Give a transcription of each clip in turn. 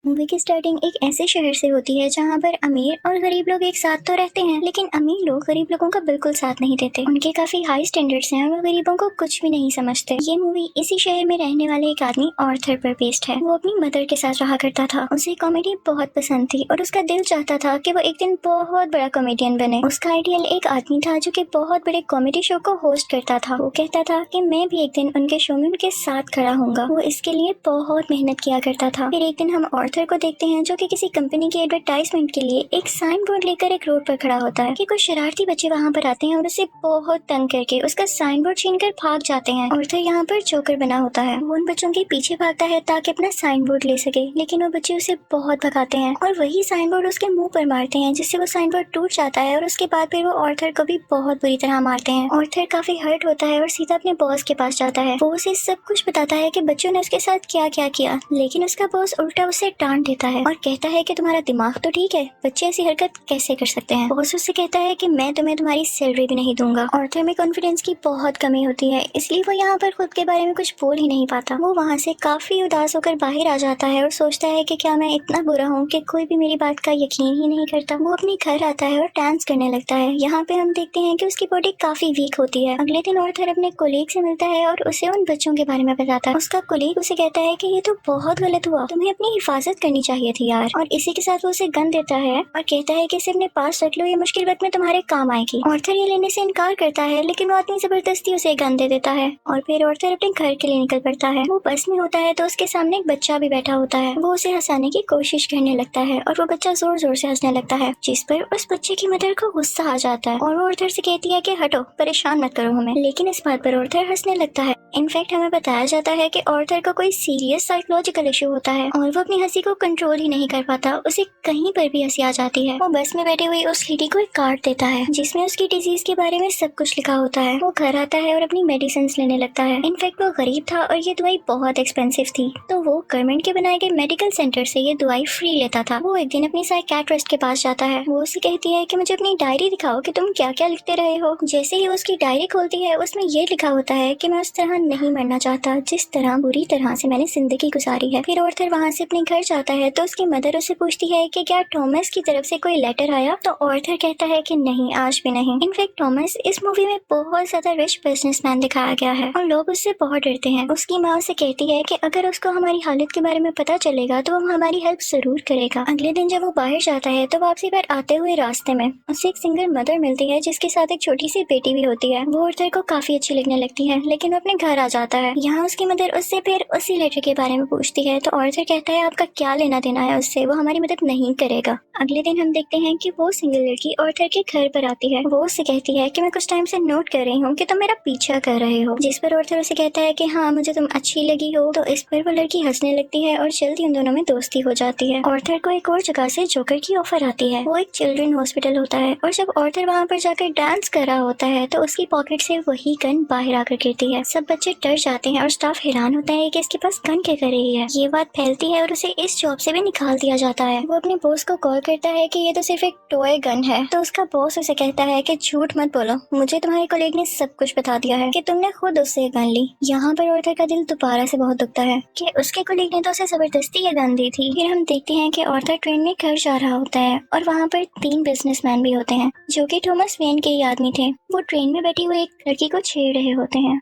Movie की starting एक ऐसे शहर से होती है जहाँ पर अमीर और गरीब लोग एक साथ तो रहते हैं, लेकिन अमीर लोग गरीब लोगों का बिल्कुल साथ नहीं देते। उनके काफी हाई स्टैंडर्ड्स हैं और वो गरीबों को कुछ भी नहीं समझते। ये मूवी इसी शहर में रहने वाले एक आदमी ऑर्थर पर बेस्ड है। वो अपनी मदर के साथ रहा करता था। उसे कॉमेडी बहुत पसंद थी और उसका दिल चाहता था कि वो एक दिन बहुत बड़ा कॉमेडियन बने। उसका आइडियल एक आदमी था जो कि बहुत बड़े कॉमेडी शो को होस्ट करता था। वो कहता था कि मैं भी एक दिन उनके शो में उनके साथ खड़ा होऊंगा। वो इसके लिए बहुत मेहनत किया करता था। फिर एक दिन हम ऑर्थर को देखते हैं जो कि किसी कंपनी की एडवर्टाइजमेंट के लिए एक साइन बोर्ड लेकर एक रोड पर खड़ा होता है कि कुछ शरारती बच्चे वहाँ पर आते हैं और उसे बहुत तंग करके उसका साइन बोर्ड छीन कर भाग जाते हैं। ऑर्थर यहाँ पर जोकर बना होता है। वो उन बच्चों के पीछे भागता है ताकि अपना साइन बोर्ड ले सके, लेकिन वो बच्चे उसे बहुत भगाते हैं और वही साइन बोर्ड उसके मुंह पर मारते हैं, जिससे वो साइन बोर्ड टूट जाता है और उसके बाद फिर वो ऑर्थर को भी बहुत बुरी तरह मारते हैं। ऑर्थर काफी हर्ट होता है और सीधा अपने बॉस के पास जाता है। वो उसे सब कुछ बताता है कि बच्चों ने उसके साथ क्या क्या किया, लेकिन उसका बॉस उल्टा उसे डांट देता है और कहता है कि तुम्हारा दिमाग तो ठीक है, बच्चे ऐसी हरकत कैसे कर सकते हैं। बॉस उससे कहता है कि मैं तुम्हें तुम्हारी सैलरी भी नहीं दूंगा। ऑर्थर में कॉन्फिडेंस की बहुत कमी होती है, इसलिए वो यहाँ पर खुद के बारे में कुछ बोल ही नहीं पाता। वो वहाँ से काफी उदास होकर बाहर आ जाता है और सोचता है कि क्या मैं इतना बुरा हूँ कि कोई भी मेरी बात का यकीन ही नहीं करता। वो अपने घर आता है और डांस करने लगता है। यहाँ पे हम देखते हैं कि उसकी बॉडी काफी वीक होती है। अगले दिन ऑर्थर अपने कोलीग से मिलता है और उसे उन बच्चों के बारे में बताता है। उसका कोलीग उसे कहता है कि ये तो बहुत गलत हुआ, तुम्हें अपनी हिफाजत करनी चाहिए थी यार। और इसी के साथ वो उसे गन देता है और कहता है कि इसे अपने पास रख लो, ये मुश्किल वक्त में तुम्हारे काम आएगी। ऑर्थर ये लेने से इनकार करता है, लेकिन वो आदमी जबरदस्ती उसे गन दे देता है और फिर ऑर्थर अपने घर के लिए निकल पड़ता है। वो बस में होता है तो उसके सामने एक बच्चा भी बैठा होता है। वो उसे हंसाने की कोशिश करने लगता है और वो बच्चा जोर जोर से हंसने लगता है, जिस पर उस बच्चे की मदर को गुस्सा आ जाता है और वो ऑर्थर से कहती है कि हटो, परेशान मत करो हमें। लेकिन इस बात पर ऑर्थर हंसने लगता है। इनफैक्ट हमें बताया जाता है कि ऑर्थर का कोई सीरियस साइकोलॉजिकल इशू होता है और वो अपनी हंसी को कंट्रोल ही नहीं कर पाता। उसे कहीं पर भी हंसी आ जाती है। वो बस में बैठे हुए उस लेडी को एक कार्ड देता है जिसमें उसकी डिजीज के बारे में सब कुछ लिखा होता है। वो घर आता है और अपनी मेडिसिन लेने लगता है। इनफैक्ट वो गरीब था और ये दवाई बहुत एक्सपेंसिव थी, तो वो गवर्नमेंट के बनाए गए मेडिकल सेंटर से ये दवाई फ्री लेता था। वो एक दिन अपनी साइकियाट्रिस्ट के पास जाता है। वो उसे कहती है कि मुझे अपनी डायरी दिखाओ कि तुम क्या क्या लिखते रहे हो। जैसे ही उसकी डायरी खोलती है उसमें ये लिखा होता है कि मैं उस तरह नहीं मरना चाहता जिस तरह बुरी तरह से मैंने जिंदगी गुजारी है। फिर ऑर्थर वहाँ से अपने घर जाता है तो उसकी मदर उसे पूछती है कि क्या टॉमस की तरफ से कोई लेटर आया, तो ऑर्थर कहता है कि नहीं, आज भी नहीं। इनफैक्ट टॉमस इस मूवी में बहुत ज्यादा रिच बिजनेसमैन दिखाया गया है और लोग उससे बहुत डरते हैं। उसकी माँ उसे कहती है कि अगर उसको हमारी हालत के बारे में पता चलेगा तो वो हमारी हेल्प जरूर करेगा। अगले दिन जब वो बाहर जाता है तो वापसी पर आते हुए रास्ते में उसे एक सिंगल मदर मिलती है जिसके साथ एक छोटी सी बेटी भी होती है। वो ऑर्थर को काफी अच्छी लगने लगती है, लेकिन वो अपने घर आ जाता है। यहाँ उसकी मदर उससे फिर उसी लेटर के बारे में पूछती है तो ऑर्थर कहता है आपका क्या लेना देना है उससे, वो हमारी मदद नहीं करेगा। अगले दिन हम देखते हैं कि वो सिंगल लड़की ऑर्थर के घर पर आती है। वो उससे कहती है कि मैं कुछ टाइम से नोट कर रही हूँ कि तुम मेरा पीछा कर रहे हो, जिस पर ऑर्थर उसे कहता है कि हाँ, मुझे तुम अच्छी लगी हो। तो इस पर वो लड़की हंसने लगती है और जल्दी उन दोनों में दोस्ती हो जाती है। ऑर्थर को एक और जगह से जोकर की ऑफर आती है। वो एक चिल्ड्रन हॉस्पिटल होता है और जब ऑर्थर वहाँ पर जाकर डांस कर रहा होता है तो उसकी पॉकेट से वही गन बाहर आकर गिरती है। सब बच्चे डर जाते हैं और स्टाफ हैरान होता है कि इसके पास गन क्या कर रही है। ये बात फैलती है और उसे इस जॉब से भी निकाल दिया जाता है। वो अपने बॉस को कॉल करता है कि ये तो सिर्फ एक टॉय गन है, तो उसका बॉस उसे कहता है कि झूठ मत बोलो, मुझे तुम्हारे कलीग ने सब कुछ बता दिया है कि तुमने खुद उससे गन ली। यहाँ पर ऑर्थर का दिल दोबारा से बहुत दुखता है कि उसके कलीग ने तो उसे जबरदस्ती ये गन दी थी। फिर हम देखते हैं कि ऑर्थर ट्रेन में घर जा रहा होता है और वहाँ पर 3 बिजनेसमैन भी होते हैं जो कि थॉमस वेन के ही आदमी थे। वो ट्रेन में बैठी हुई एक लड़की को छेड़ रहे होते हैं।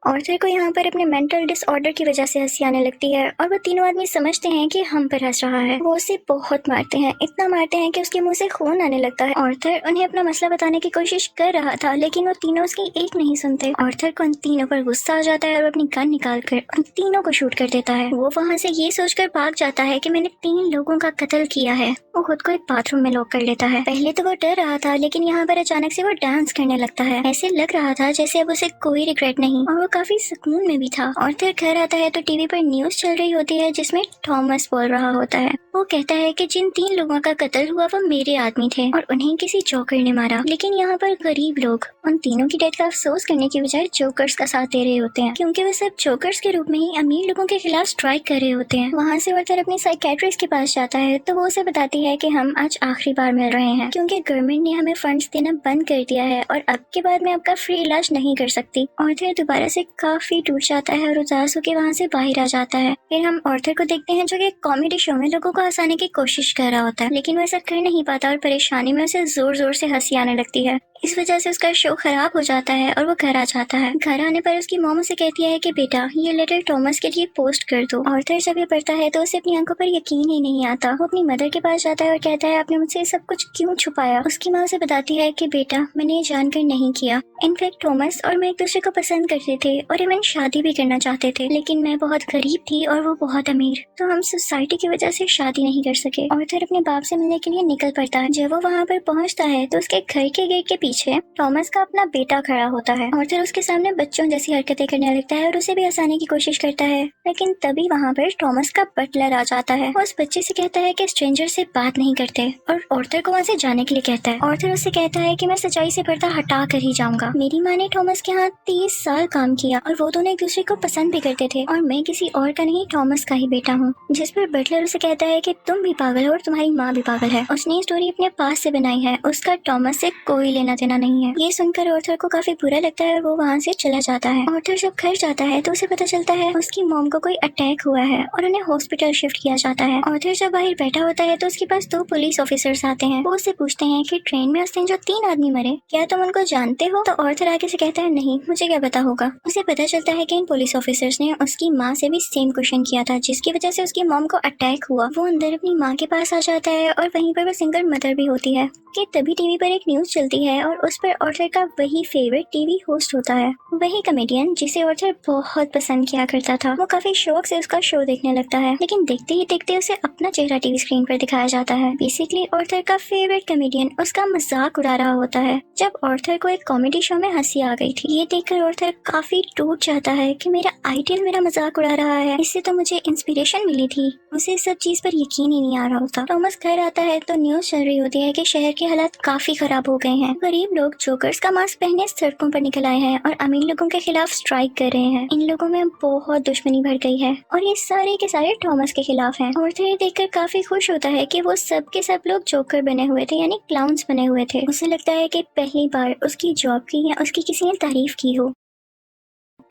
ऑर्थर को यहाँ पर अपने मेंटल डिसऑर्डर की वजह से हंसी आने लगती है और वो तीनों आदमी समझते हैं कि हम पर हंस रहा है। वो उसे बहुत मारते हैं, इतना मारते हैं कि उसके मुंह से खून आने लगता है। ऑर्थर उन्हें अपना मसला बताने की कोशिश कर रहा था, लेकिन वो तीनों उसकी एक नहीं सुनते। ऑर्थर को उन तीनों पर गुस्सा आ जाता है और अपनी गन निकाल कर उन तीनों को शूट कर देता है। वो वहाँ से ये सोचकर भाग जाता है कि मैंने 3 लोगों का कत्ल किया है। वो खुद को एक बाथरूम में लॉक कर लेता है। पहले तो वो डर रहा था, लेकिन यहाँ पर अचानक से वो डांस करने लगता है। ऐसे लग रहा था जैसे अब उसे कोई रिग्रेट नहीं और वो काफी सुकून में भी था। ऑर्थर घर आता है तो टीवी पर न्यूज चल रही होती है जिसमें थॉमस बोल रहा होता है। वो वो कहता है कि जिन 3 लोगों का कत्ल हुआ वो मेरे आदमी थे और उन्हें किसी जोकर ने मारा। लेकिन यहाँ पर गरीब लोग उन तीनों की डेथ का अफसोस करने की बजाय जोकर्स का साथ दे रहे होते हैं, क्योंकि वो सब जोकर्स के रूप में ही अमीर लोगों के खिलाफ स्ट्राइक कर रहे होते हैं। वहाँ से आर्थर अपनी साइकेट्रिस्ट के पास जाता है तो वो उसे बताती है कि हम आज आखिरी बार मिल रहे हैं, क्योंकि गवर्नमेंट ने हमें फंड्स देना बंद कर दिया है और अब के बाद मैं आपका फ्री इलाज नहीं कर सकती। आर्थर दोबारा से काफी टूट जाता है और उदास होकर वहाँ से बाहर आ जाता है। फिर हम आर्थर को देखते हैं जो कि कॉमेडी शो में लोगों को हंसाने की कोशिश कर रहा होता है, लेकिन वो ऐसा कर नहीं पाता और परेशानी में उसे जोर जोर से हंसी आने लगती है। इस वजह से उसका शो खराब हो जाता है और वो घर आ जाता है। घर आने पर उसकी मॉम उसे कहती है कि बेटा ये लेटर थॉमस के लिए पोस्ट कर दो। आर्थर जब ये पढ़ता है तो उसे अपनी आंखों पर यकीन ही नहीं आता। वो अपनी मदर के पास जाता है और कहता है आपने मुझसे सब कुछ क्यों छुपाया। उसकी माँ उसे बताती है कि बेटा मैंने ये जानकर नहीं किया। इनफैक्ट थॉमस और मैं एक दूसरे को पसंद करते थे और इवन शादी भी करना चाहते थे, लेकिन मैं बहुत गरीब थी और वो बहुत अमीर, तो हम सोसाइटी की वजह से शादी नहीं कर सके। आर्थर अपने बाप से मिलने के लिए निकल पड़ता है। जब वो वहाँ पर पहुँचता है तो उसके घर के गेट के पीछे थॉमस का अपना बेटा खड़ा होता है। आर्थर उसके सामने बच्चों जैसी हरकतें करने लगता है और उसे भी हंसाने की कोशिश करता है, लेकिन तभी वहाँ पर थॉमस का बटलर आ जाता है। वो उस बच्चे से कहता है कि स्ट्रेंजर से बात नहीं करते और आर्थर को वहाँ से जाने के लिए कहता है। आर्थर उससे कहता है कि मैं सच्चाई से पर्दा हटा कर ही जाऊंगा। मेरी माँ ने थॉमस के यहाँ 30 साल काम किया और वो दोनों एक दूसरे को पसंद भी करते थे और मैं किसी और का नहीं थॉमस का ही बेटा हूँ। जिस पर बटलर उसे कहता है कि तुम भी पागल हो और तुम्हारी माँ भी पागल है। उसने ये स्टोरी अपने पास से बनाई है, उसका थॉमस से कोई लेना देना नहीं है। ये सुनकर आर्थर को काफी बुरा लगता है और वो वहाँ से चला जाता है। आर्थर जब घर जाता है तो उसे पता चलता है उसकी मॉम को कोई अटैक हुआ है और उन्हें हॉस्पिटल शिफ्ट किया जाता है। आर्थर जब बाहर बैठा होता है तो उसके पास 2 पुलिस ऑफिसर्स आते हैं। वो उससे पूछते हैं कि ट्रेन में उस दिन जो 3 आदमी मरे क्या तुम उनको जानते हो। तो आर्थर आगे से कहता है नहीं, मुझे क्या पता होगा। उसे पता चलता है कि इन पुलिस ऑफिसर्स ने उसकी माँ से भी सेम क्वेश्चन किया था, जिसकी वजह से उसकी मॉम को अटैक हुआ। वो अंदर अपनी माँ के पास आ जाता है और वहीं पर वो सिंगल मदर भी होती है कि तभी टीवी पर एक न्यूज चलती है और उस पर आर्थर का वही फेवरेट टीवी होस्ट होता है, वही कॉमेडियन जिसे आर्थर बहुत पसंद किया करता था। वो काफी शौक से उसका शो देखने लगता है, लेकिन देखते ही देखते उसे अपना चेहरा टीवी स्क्रीन पर दिखाया जाता है। बेसिकली आर्थर का फेवरेट कॉमेडियन उसका मजाक उड़ा रहा होता है। जब आर्थर को एक कॉमेडी शो में हंसी आ गई थी, ये देखकर आर्थर काफी टूट जाता है कि मेरा आइडियल मेरा मजाक उड़ा रहा है, इससे तो मुझे इंस्पिरेशन मिली थी। उसे सब चीज पर यकीन ही नहीं आ रहा होता। थॉमस घर आता है तो न्यूज चल रही होती है कि शहर के हालात काफी खराब हो गए हैं। गरीब लोग जोकर्स का मास्क पहने सड़कों पर निकल आए हैं और अमीर लोगों के खिलाफ स्ट्राइक कर रहे हैं। इन लोगों में बहुत दुश्मनी बढ़ गई है और ये सारे के सारे थॉमस के खिलाफ हैं। आर्थर ये देखकर काफी खुश होता है कि वो सब के सब लोग जोकर बने हुए थे, यानी क्लाउन्स बने हुए थे। उसे लगता है कि पहली बार उसकी जॉब की या उसकी किसी ने तारीफ की हो।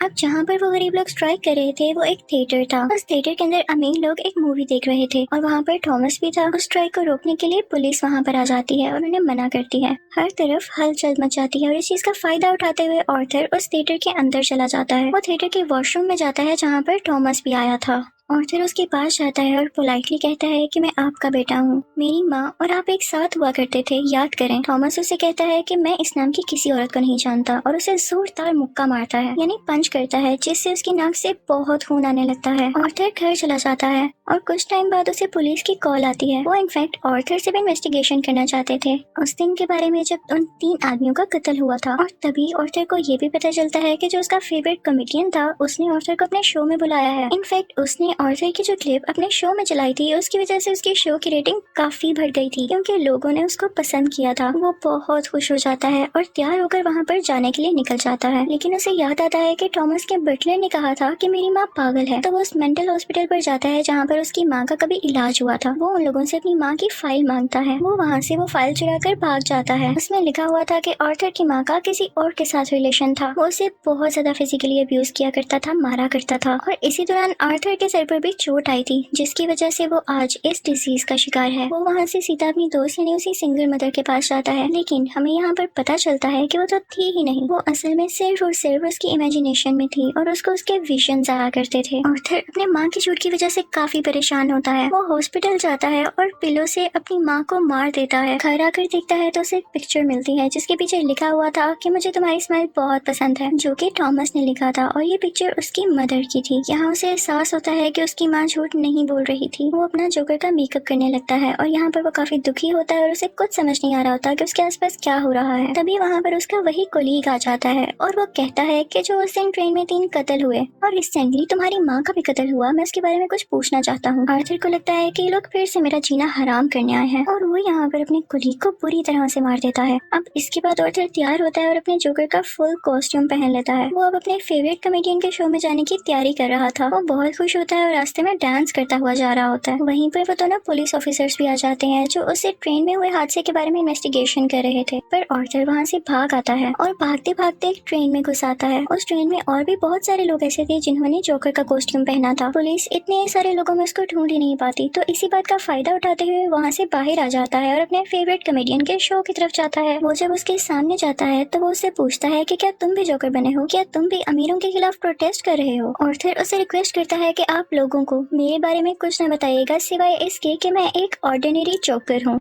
अब जहाँ पर वो गरीब लोग स्ट्राइक कर रहे थे वो एक थिएटर था। उस थिएटर के अंदर अमीर लोग एक मूवी देख रहे थे और वहाँ पर थॉमस भी था। उस स्ट्राइक को रोकने के लिए पुलिस वहाँ पर आ जाती है और उन्हें मना करती है। हर तरफ हलचल मच जाती है और इस चीज का फायदा उठाते हुए आर्थर उस थिएटर के अंदर चला जाता है। वो थिएटर के वॉशरूम में जाता है जहाँ पर थॉमस भी आया था। आर्थर उसके पास जाता है और पोलाइटली कहता है कि मैं आपका बेटा हूँ, मेरी माँ और आप एक साथ हुआ करते थे, याद करें। थॉमस उसे कहता है कि मैं इस नाम की किसी औरत को नहीं जानता और उसे जोरदार मुक्का मारता है, यानी पंच करता है, जिससे उसकी नाक से बहुत खून आने लगता है। आर्थर घर चला जाता है और कुछ टाइम बाद उसे पुलिस की कॉल आती है। वो इनफैक्ट आर्थर से भी इन्वेस्टिगेशन करना चाहते थे उस दिन के बारे में जब उन 3 आदमियों का कत्ल हुआ था। और तभी आर्थर को ये भी पता चलता है कि जो उसका फेवरेट कॉमेडियन था उसने आर्थर को अपने शो में बुलाया है। इनफैक्ट उसने आर्थर की जो क्लिप अपने शो में चलाई थी उसकी वजह से उसके शो की रेटिंग काफी बढ़ गई थी, क्योंकि लोगों ने उसको पसंद किया था। वो बहुत खुश हो जाता है और तैयार होकर वहाँ पर जाने के लिए निकल जाता है, लेकिन उसे याद आता है कि थॉमस के बटलर ने कहा था कि मेरी माँ पागल है। तो वो उस मेंटल हॉस्पिटल पर जाता है जहाँ पर उसकी माँ का कभी इलाज हुआ था। वो उन लोगों से अपनी माँ की फाइल मांगता है। वो वहाँ से वो फाइल चुरा कर भाग जाता है। उसमें लिखा हुआ था कि आर्थर की माँ का किसी और के साथ रिलेशन था। वो उसे बहुत ज्यादा फिजिकली अब्यूज किया करता था, मारा करता था और इसी दौरान आर्थर के सर पर भी चोट आई थी, जिसकी वजह से वो आज इस डिजीज का शिकार है। वो वहाँ से सीधा अपनी दोस्त यानी उसी सिंगल मदर के पास जाता है, लेकिन हमें यहाँ पर पता चलता है कि वो तो थी ही नहीं। वो असल में सिर्फ और सिर्फ उसकी इमेजिनेशन में थी और उसको उसके विजन्स आया करते थे। आर्थर अपने माँ की चोट की वजह से काफी परेशान होता है। वो हॉस्पिटल जाता है और पिलो से अपनी माँ को मार देता है। घर आकर देखता है तो उसे एक पिक्चर मिलती है जिसके पीछे लिखा हुआ था कि मुझे तुम्हारी स्माइल बहुत पसंद है, जो कि थॉमस ने लिखा था और ये पिक्चर उसकी मदर की थी। यहाँ उसे एहसास होता है कि उसकी माँ झूठ नहीं बोल रही थी। वो अपना जोकर का मेकअप करने लगता है और यहाँ पर वो काफी दुखी होता है और उसे कुछ समझ नहीं आ रहा होता कि उसके आसपास क्या हो रहा है। तभी वहाँ पर उसका वही कोलीग आ जाता है और वो कहता है कि जो उस दिन ट्रेन में 3 कत्ल हुए और रिसेंटली तुम्हारी माँ का भी कत्ल हुआ, मैं उसके बारे में कुछ पूछना चाहता हूँ। आर्थर को लगता है कि ये लोग फिर से मेरा जीना हराम करने आए हैं और वो यहाँ पर अपने कोलीग को बुरी तरह से मार देता है। अब इसके बाद आर्थर तैयार होता है और अपने जोकर का फुल कॉस्ट्यूम पहन लेता है। वो अब अपने फेवरेट कॉमेडियन के शो में जाने की तैयारी कर रहा था। वो बहुत खुश होता है और रास्ते में डांस करता हुआ जा रहा होता है। वहीं पर वो दोनों पुलिस ऑफिसर्स भी आ जाते हैं जो उससे ट्रेन में हुए हादसे के बारे में इन्वेस्टिगेशन कर रहे थे। पर आर्थर वहाँ से भाग आता है और भागते भागते एक ट्रेन में घुस आता है। उस ट्रेन में और भी बहुत सारे लोग ऐसे थे जिन्होंने जोकर का कॉस्ट्यूम पहना था। पुलिस इतने सारे लोगों में उसको ढूंढ ही नहीं पाती, तो इसी बात का फायदा उठाते हुए वहाँ से बाहर आ जाता है और अपने फेवरेट कॉमेडियन के शो की तरफ जाता है। वो जब उसके सामने जाता है तो वो उससे पूछता है कि क्या तुम भी जोकर बने हो, क्या तुम भी अमीरों के खिलाफ प्रोटेस्ट कर रहे हो। आर्थर उसे रिक्वेस्ट करता है कि आप लोगों को मेरे बारे में कुछ न बताइएगा सिवाय इसके कि मैं एक ऑर्डिनरी जोकर हूँ।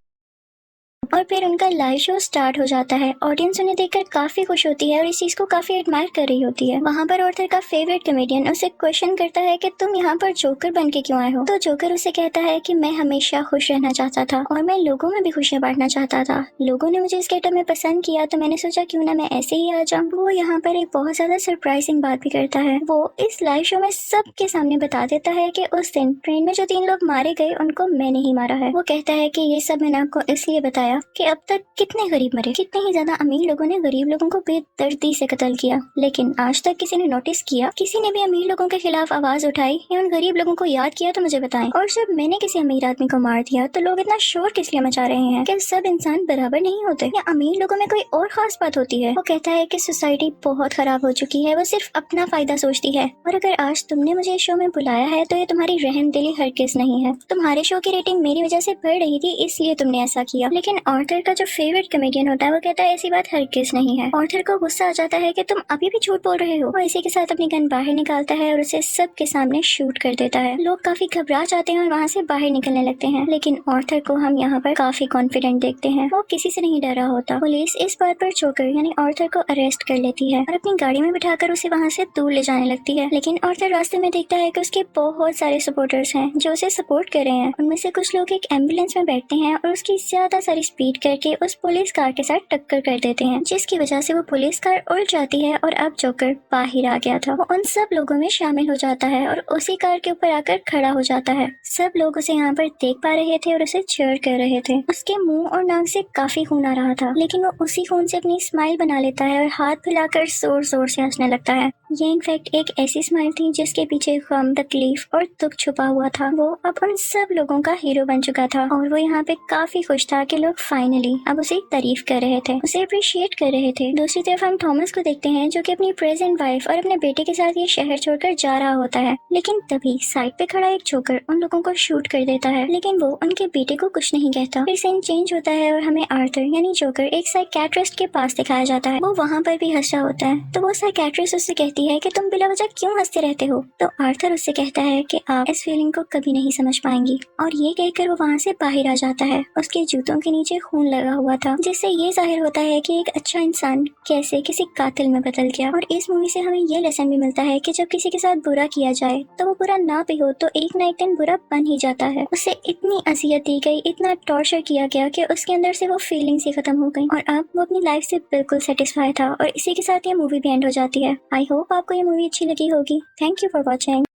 और फिर उनका लाइव शो स्टार्ट हो जाता है। ऑडियंस उन्हें देखकर काफी खुश होती है और इस चीज को काफी एडमायर कर रही होती है। वहाँ पर आर्थर का फेवरेट कॉमेडियन उसे क्वेश्चन करता है कि तुम यहाँ पर जोकर बन के क्यों आए हो। तो जोकर उसे कहता है कि मैं हमेशा खुश रहना चाहता था और मैं लोगों में भी खुशियाँ बांटना चाहता था। लोगों ने मुझे इस गेटअप में पसंद किया तो मैंने सोचा क्यों ना मैं ऐसे ही आ जाऊँ। वो यहाँ पर एक बहुत ज्यादा सरप्राइजिंग बात भी करता है। वो इस लाइव शो में सबके सामने बता देता है कि उस दिन ट्रेन में जो 3 लोग मारे गए उनको मैंने ही मारा है। वो कहता है कि ये सब मैंने आपको इसलिए बताया कि अब तक कितने गरीब मरे, कितने ही ज्यादा अमीर लोगों ने गरीब लोगों को बेदर्दी से कत्ल किया, लेकिन आज तक किसी ने नोटिस किया, किसी ने भी अमीर लोगों के खिलाफ आवाज उठाई या उन गरीब लोगों को याद किया तो मुझे बताएं। और जब मैंने किसी अमीर आदमी को मार दिया तो लोग इतना शोर किस लिए मचा रहे हैं? क्या सब इंसान बराबर नहीं होते या अमीर लोगों में कोई और खास बात होती है? वो कहता है कि सोसाइटी बहुत खराब हो चुकी है, वो सिर्फ अपना फायदा सोचती है और अगर आज तुमने मुझे इस शो में बुलाया है तो ये तुम्हारी रहमदिली हरगिज नहीं है। तुम्हारे शो की रेटिंग मेरी वजह से बढ़ रही थी इसलिए तुमने ऐसा किया। लेकिन आर्थर का जो फेवरेट कॉमेडियन होता है वो कहता है ऐसी बात हरगिज नहीं है। आर्थर को गुस्सा आ जाता है कि तुम अभी भी झूठ बोल रहे हो। वो इसी के साथ अपनी गन बाहर निकालता है और उसे सबके सामने शूट कर देता है। लोग काफी घबरा जाते हैं और वहाँ से बाहर निकलने लगते हैं, लेकिन आर्थर को हम यहाँ पर काफी कॉन्फिडेंट देखते हैं। वो किसी से नहीं डरा होता। पुलिस इस बात पर जोकर यानी आर्थर को अरेस्ट कर लेती है और अपनी गाड़ी में बिठाकर उसे वहाँ से दूर ले जाने लगती है। लेकिन आर्थर रास्ते में देखता है कि उसके बहुत सारे सपोर्टर्स हैं जो उसे सपोर्ट कर रहे हैं। उनमें से कुछ लोग एक एम्बुलेंस में बैठते हैं और उसकी ज्यादा सारी स्पीड करके उस पुलिस कार के साथ टक्कर कर देते हैं, जिसकी वजह से वो पुलिस कार उल्ट जाती है और अब जोकर बाहर आ गया था। वो उन सब लोगों में शामिल हो जाता है और उसी कार के ऊपर आकर खड़ा हो जाता है। सब लोग उसे यहाँ पर देख पा रहे थे और उसे चीयर कर रहे थे। उसके मुंह और नाक से काफी खून आ रहा था, लेकिन वो उसी खून से अपनी स्माइल बना लेता है और हाथ फैलाकर जोर जोर से हंसने लगता है। ये इनफैक्ट एक ऐसी स्माइल थी जिसके पीछे गम, तकलीफ और दुख छुपा हुआ था। वो अब उन सब लोगों का हीरो बन चुका था और वो यहाँ पे काफी खुश था कि लोग फाइनली अब उसे तारीफ कर रहे थे, उसे अप्रिशिएट कर रहे थे। दूसरी तरफ हम थॉमस को देखते हैं जो कि अपनी प्रेजेंट वाइफ और अपने बेटे के साथ ये शहर छोड़कर जा रहा होता है, लेकिन तभी साइड पे खड़ा एक जोकर उन लोगों को शूट कर देता है, लेकिन वो उनके बेटे को कुछ नहीं कहता। फिर सीन चेंज होता है और हमें आर्थर यानी जोकर एक साइकियाट्रिस्ट के पास दिखाया जाता है। वो वहाँ पर भी हंस रहा होता है, तो वो साइकियाट्रिस्ट उससे कहती है कि तुम बिला वजह क्यों हंसते रहते हो। तो आर्थर उससे कहता है कि आप इस फीलिंग को कभी नहीं समझ पाएंगी, और ये कहकर वो वहाँ से बाहर आ जाता है। उसके जूतों के नीचे खून लगा हुआ था, जिससे ये जाहिर होता है कि एक अच्छा इंसान कैसे किसी कातिल में बदल गया। और इस मूवी से हमें ये लेसन भी मिलता है कि जब किसी के साथ बुरा किया जाए तो वो बुरा ना भी हो तो एक ना एक दिन बुरा बन ही जाता है। उसे इतनी अजियत दी गई, इतना टॉर्चर किया गया कि उसके अंदर से वो फीलिंग्स ही खत्म हो गई और अब वो अपनी लाइफ से बिल्कुल सेटिस्फाई था। और इसी के साथ ये मूवी भी एंड हो जाती है। आई होप आपको ये मूवी अच्छी लगी होगी। Thank you for watching.